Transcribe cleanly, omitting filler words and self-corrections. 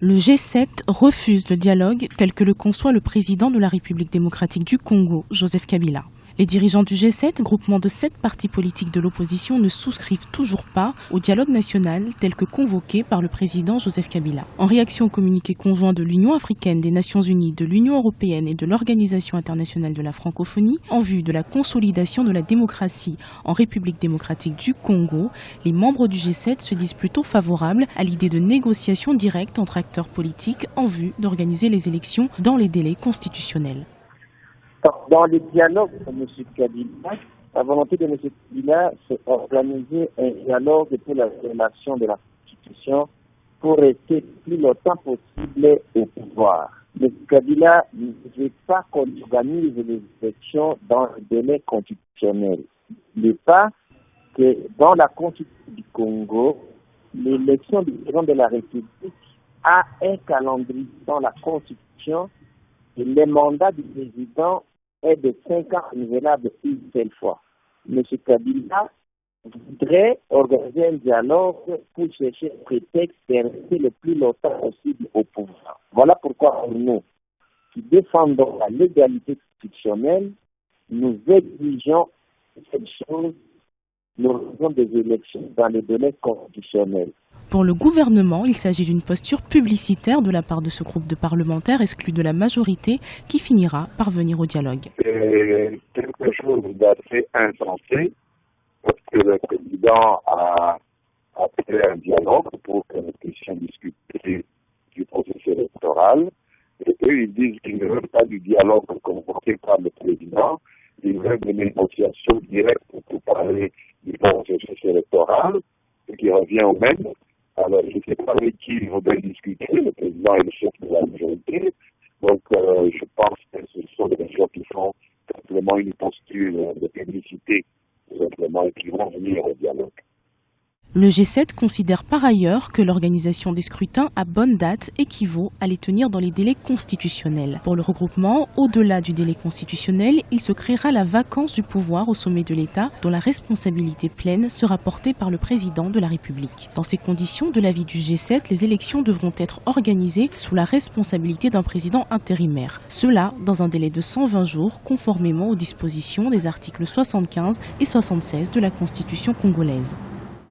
Le G7 refuse le dialogue tel que le conçoit le président de la République démocratique du Congo, Joseph Kabila. Les dirigeants du G7, groupement de 7 partis politiques de l'opposition, ne souscrivent toujours pas au dialogue national tel que convoqué par le président Joseph Kabila. En réaction au communiqué conjoint de l'Union africaine, des Nations unies, de l'Union européenne et de l'Organisation internationale de la francophonie, en vue de la consolidation de la démocratie en République démocratique du Congo, les membres du G7 se disent plutôt favorables à l'idée de négociations directes entre acteurs politiques en vue d'organiser les élections dans les délais constitutionnels. Dans les dialogues de M. Kabila, la volonté de M. Kabila, c'est organiser un dialogue pour la relation de la Constitution pour rester le plus longtemps possible au pouvoir. M. Kabila ne veut pas qu'on organise les élections dans le délai constitutionnel. Il n'est pas que dans la Constitution du Congo, l'élection du président de la République a un calendrier dans la Constitution et le mandat du président est de 5 ans renouvelable une seule fois. M. Kabila voudrait organiser un dialogue pour chercher un prétexte de rester le plus longtemps possible au pouvoir. Voilà pourquoi pour nous, qui défendons la légalité constitutionnelle, nous exigeons cette chose, l'organisation des élections dans les délais constitutionnels. Pour le gouvernement, il s'agit d'une posture publicitaire de la part de ce groupe de parlementaires exclus de la majorité qui finira par venir au dialogue. C'est quelque chose d'assez insensé parce que le président a appelé un dialogue pour que nous puissions discuter du processus électoral. Et eux, ils disent qu'ils ne veulent pas du dialogue convoqué par le président, ils veulent des négociations directes pour parler du processus électoral, ce qui revient au même. Alors, je ne sais pas avec qui ils voudraient discuter, le président est le chef de la majorité, donc je pense que ce sont des gens qui font simplement une posture de publicité, simplement, et qui vont venir au dialogue. Le G7 considère par ailleurs que l'organisation des scrutins à bonne date équivaut à les tenir dans les délais constitutionnels. Pour le regroupement, au-delà du délai constitutionnel, il se créera la vacance du pouvoir au sommet de l'État, dont la responsabilité pleine sera portée par le président de la République. Dans ces conditions, de l'avis du G7, les élections devront être organisées sous la responsabilité d'un président intérimaire. Cela dans un délai de 120 jours, conformément aux dispositions des articles 75 et 76 de la Constitution congolaise.